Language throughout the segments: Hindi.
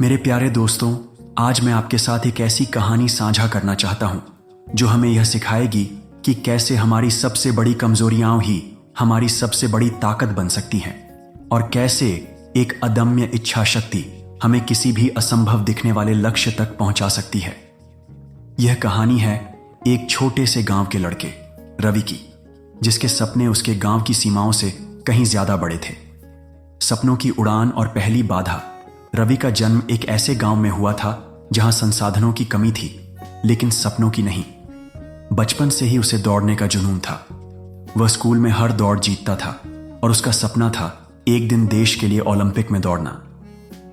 मेरे प्यारे दोस्तों, आज मैं आपके साथ एक ऐसी कहानी साझा करना चाहता हूं जो हमें यह सिखाएगी कि कैसे हमारी सबसे बड़ी कमजोरियां ही हमारी सबसे बड़ी ताकत बन सकती हैं और कैसे एक अदम्य इच्छा शक्ति हमें किसी भी असंभव दिखने वाले लक्ष्य तक पहुंचा सकती है। यह कहानी है एक छोटे से गांव के लड़के रवि की, जिसके सपने उसके गांव की सीमाओं से कहीं ज्यादा बड़े थे। सपनों की उड़ान और पहली बाधा। रवि का जन्म एक ऐसे गांव में हुआ था जहां संसाधनों की कमी थी, लेकिन सपनों की नहीं। बचपन से ही उसे दौड़ने का जुनून था। वह स्कूल में हर दौड़ जीतता था और उसका सपना था एक दिन देश के लिए ओलंपिक में दौड़ना।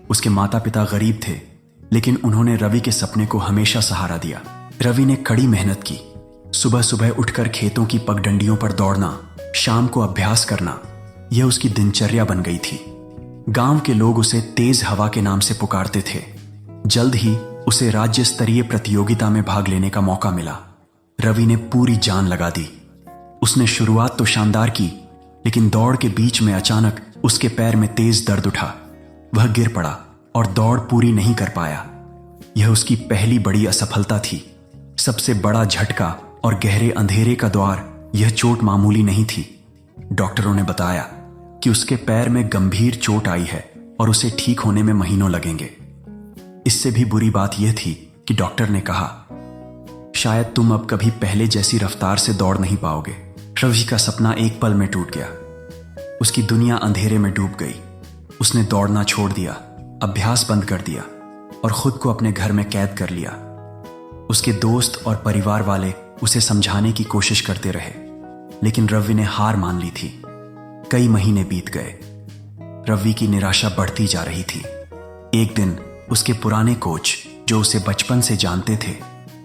उसके माता पिता गरीब थे, लेकिन उन्होंने रवि के सपने को हमेशा सहारा दिया। रवि ने कड़ी मेहनत की। सुबह सुबह उठकर खेतों की पगडंडियों पर दौड़ना, शाम को अभ्यास करना, यह उसकी दिनचर्या बन गई थी। गांव के लोग उसे तेज हवा के नाम से पुकारते थे। जल्द ही उसे राज्य स्तरीय प्रतियोगिता में भाग लेने का मौका मिला। रवि ने पूरी जान लगा दी। उसने शुरुआत तो शानदार की, लेकिन दौड़ के बीच में अचानक उसके पैर में तेज दर्द उठा। वह गिर पड़ा और दौड़ पूरी नहीं कर पाया। यह उसकी पहली बड़ी असफलता थी। सबसे बड़ा झटका और गहरे अंधेरे का द्वार। यह चोट मामूली नहीं थी। डॉक्टरों ने बताया कि उसके पैर में गंभीर चोट आई है और उसे ठीक होने में महीनों लगेंगे। इससे भी बुरी बात यह थी कि डॉक्टर ने कहा, शायद तुम अब कभी पहले जैसी रफ्तार से दौड़ नहीं पाओगे। रवि का सपना एक पल में टूट गया। उसकी दुनिया अंधेरे में डूब गई। उसने दौड़ना छोड़ दिया, अभ्यास बंद कर दिया और खुद को अपने घर में कैद कर लिया। उसके दोस्त और परिवार वाले उसे समझाने की कोशिश करते रहे, लेकिन रवि ने हार मान ली थी। कई महीने बीत गए। रवि की निराशा बढ़ती जा रही थी। एक दिन उसके पुराने कोच, जो उसे बचपन से जानते थे,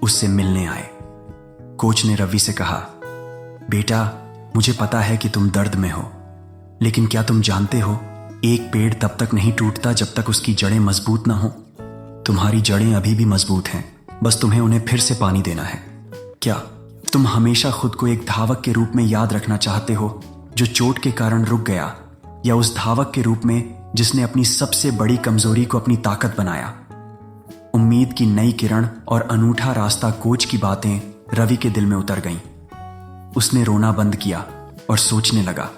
उससे मिलने आए। कोच ने रवि से कहा, बेटा, मुझे पता है कि तुम दर्द में हो, लेकिन क्या तुम जानते हो, एक पेड़ तब तक नहीं टूटता जब तक उसकी जड़ें मजबूत ना हो। तुम्हारी जड़ें अभी भी मजबूत हैं, बस तुम्हें उन्हें फिर से पानी देना है। क्या तुम हमेशा खुद को एक धावक के रूप में याद रखना चाहते हो जो चोट के कारण रुक गया, या उस धावक के रूप में जिसने अपनी सबसे बड़ी कमजोरी को अपनी ताकत बनाया? उम्मीद की नई किरण और अनूठा रास्ता कोच की बातें रवि के दिल में उतर गईं। उसने रोना बंद किया और सोचने लगा,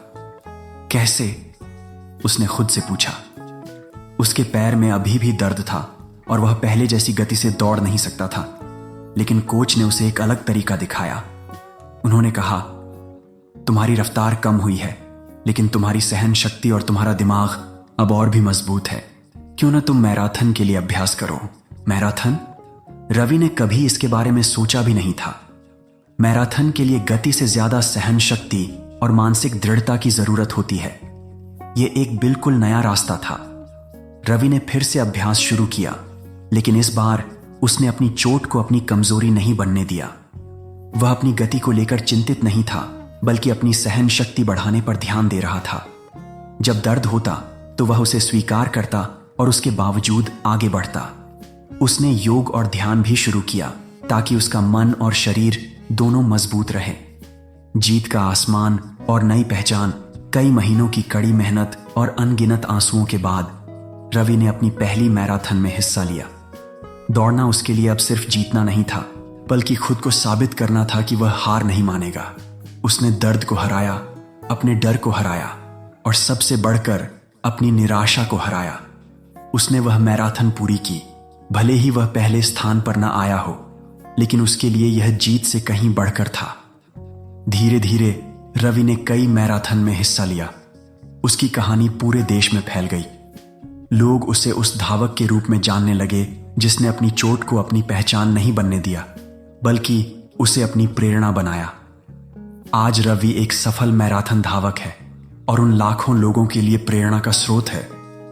कैसे? उसने खुद से पूछा। उसके पैर में अभी भी दर्द था और वह पहले जैसी गति से दौड़ नहीं सकता था, लेकिन कोच ने उसे एक अलग तरीका दिखाया। उन्होंने कहा, तुम्हारी रफ्तार कम हुई है, लेकिन तुम्हारी सहन शक्ति और तुम्हारा दिमाग अब और भी मजबूत है। क्यों ना तुम मैराथन के लिए अभ्यास करो। मैराथन? रवि ने कभी इसके बारे में सोचा भी नहीं था। मैराथन के लिए गति से ज्यादा सहन शक्ति और मानसिक दृढ़ता की जरूरत होती है। यह एक बिल्कुल नया रास्ता था। रवि ने फिर से अभ्यास शुरू किया, लेकिन इस बार उसने अपनी चोट को अपनी कमजोरी नहीं बनने दिया। वह अपनी गति को लेकर चिंतित नहीं था, बल्कि अपनी सहन शक्ति बढ़ाने पर ध्यान दे रहा था। जब दर्द होता तो वह उसे स्वीकार करता और उसके बावजूद आगे बढ़ता। उसने योग और ध्यान भी शुरू किया ताकि उसका मन और शरीर दोनों मजबूत रहे। जीत का आसमान और नई पहचान। कई महीनों की कड़ी मेहनत और अनगिनत आंसुओं के बाद रवि ने अपनी पहली मैराथन में हिस्सा लिया। दौड़ना उसके लिए अब सिर्फ जीतना नहीं था, बल्कि खुद को साबित करना था कि वह हार नहीं मानेगा। उसने दर्द को हराया, अपने डर को हराया और सबसे बढ़कर अपनी निराशा को हराया। उसने वह मैराथन पूरी की। भले ही वह पहले स्थान पर न आया हो, लेकिन उसके लिए यह जीत से कहीं बढ़कर था। धीरे धीरे रवि ने कई मैराथन में हिस्सा लिया। उसकी कहानी पूरे देश में फैल गई। लोग उसे उस धावक के रूप में जानने लगे जिसने अपनी चोट को अपनी पहचान नहीं बनने दिया, बल्कि उसे अपनी प्रेरणा बनाया। आज रवि एक सफल मैराथन धावक है और उन लाखों लोगों के लिए प्रेरणा का स्रोत है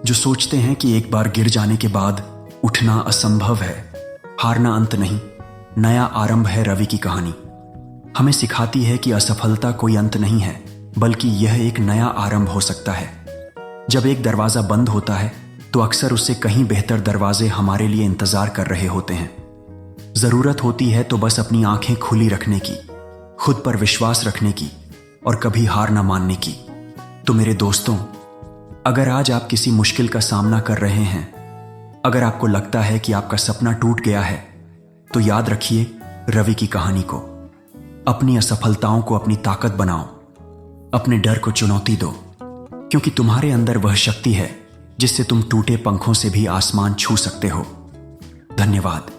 जो सोचते हैं कि एक बार गिर जाने के बाद उठना असंभव है। हारना अंत नहीं, नया आरंभ है। रवि की कहानी हमें सिखाती है कि असफलता कोई अंत नहीं है, बल्कि यह एक नया आरंभ हो सकता है। जब एक दरवाजा बंद होता है तो अक्सर उससे कहीं बेहतर दरवाजे हमारे लिए इंतजार कर रहे होते हैं। जरूरत होती है तो बस अपनी आंखें खुली रखने की, खुद पर विश्वास रखने की और कभी हार ना मानने की। तो मेरे दोस्तों, अगर आज आप किसी मुश्किल का सामना कर रहे हैं अगर आपको लगता है कि आपका सपना टूट गया है तो याद रखिए रवि की कहानी को। अपनी असफलताओं को अपनी ताकत बनाओ, अपने डर को चुनौती दो, क्योंकि तुम्हारे अंदर वह शक्ति है जिससे तुम टूटे पंखों से भी आसमान छू सकते हो। धन्यवाद।